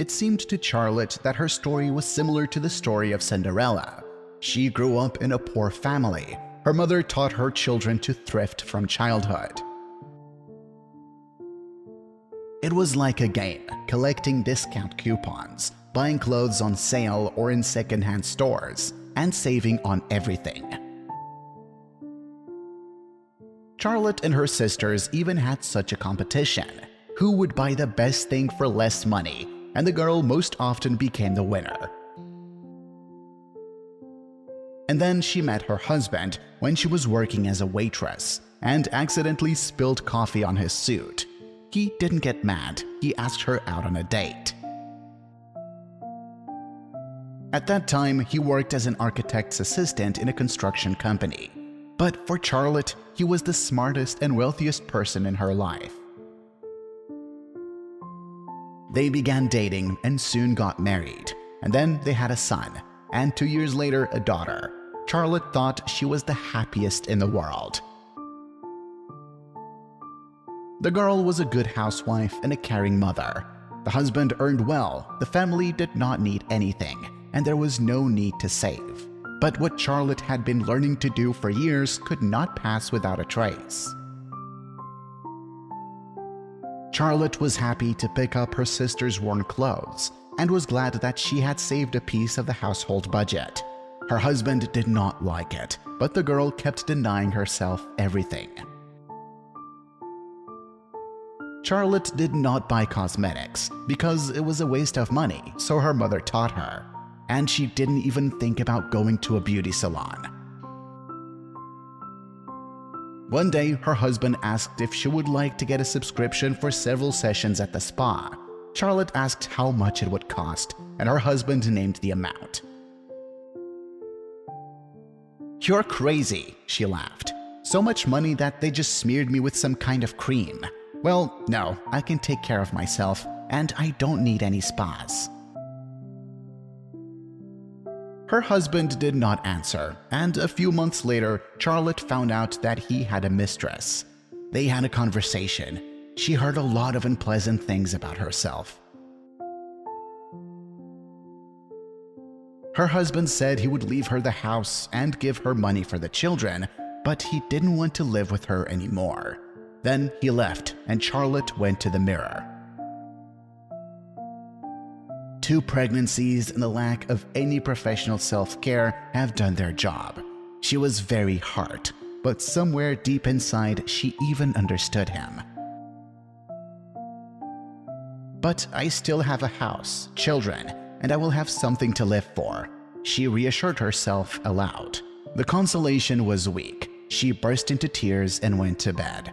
It seemed to Charlotte that her story was similar to the story of Cinderella. She grew up in a poor family. Her mother taught her children to thrift from childhood. It was like a game, collecting discount coupons, buying clothes on sale or in secondhand stores, and saving on everything. Charlotte and her sisters even had such a competition. Who would buy the best thing for less money? And the girl most often became the winner. And then she met her husband when she was working as a waitress and accidentally spilled coffee on his suit. He didn't get mad. He asked her out on a date. At that time, he worked as an architect's assistant in a construction company. But for Charlotte, he was the smartest and wealthiest person in her life. They began dating and soon got married, and then they had a son, and 2 years later a daughter. Charlotte thought she was the happiest in the world. The girl was a good housewife and a caring mother. The husband earned well, the family did not need anything, and there was no need to save. But what Charlotte had been learning to do for years could not pass without a trace. Charlotte was happy to pick up her sister's worn clothes and was glad that she had saved a piece of the household budget. Her husband did not like it, but the girl kept denying herself everything. Charlotte did not buy cosmetics because it was a waste of money, so her mother taught her, and she didn't even think about going to a beauty salon. One day, her husband asked if she would like to get a subscription for several sessions at the spa. Charlotte asked how much it would cost, and her husband named the amount. "You're crazy," she laughed. "So much money that they just smeared me with some kind of cream. Well, no, I can take care of myself, and I don't need any spas." Her husband did not answer, and a few months later, Charlotte found out that he had a mistress. They had a conversation. She heard a lot of unpleasant things about herself. Her husband said he would leave her the house and give her money for the children, but he didn't want to live with her anymore. Then he left, and Charlotte went to the mirror. 2 pregnancies and the lack of any professional self-care have done their job. She was very hurt, but somewhere deep inside she even understood him. "But I still have a house, children, and I will have something to live for," she reassured herself aloud. The consolation was weak. She burst into tears and went to bed.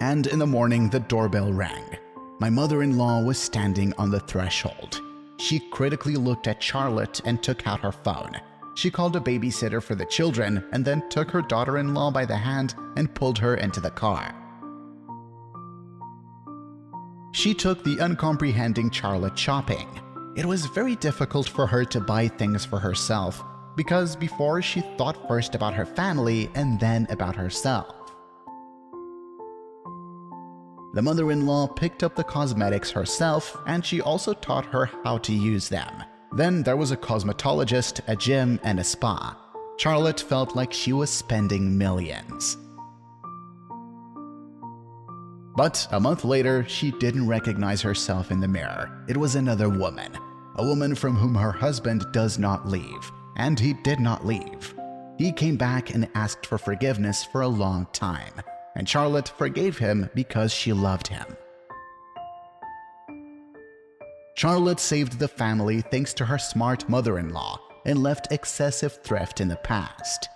And in the morning, the doorbell rang. My mother-in-law was standing on the threshold. She critically looked at Charlotte and took out her phone. She called a babysitter for the children and then took her daughter-in-law by the hand and pulled her into the car. She took the uncomprehending Charlotte shopping. It was very difficult for her to buy things for herself because before she thought first about her family and then about herself. The mother-in-law picked up the cosmetics herself, and she also taught her how to use them. Then there was a cosmetologist, a gym, and a spa. Charlotte felt like she was spending millions. But a month later, she didn't recognize herself in the mirror. It was another woman, a woman from whom her husband does not leave, and he did not leave. He came back and asked for forgiveness for a long time. And Charlotte forgave him because she loved him. Charlotte saved the family thanks to her smart mother-in-law and left excessive thrift in the past.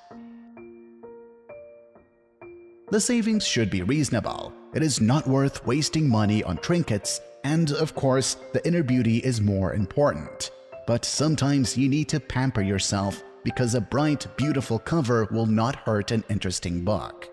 The savings should be reasonable. It is not worth wasting money on trinkets, and of course, the inner beauty is more important. But sometimes you need to pamper yourself because a bright, beautiful cover will not hurt an interesting book.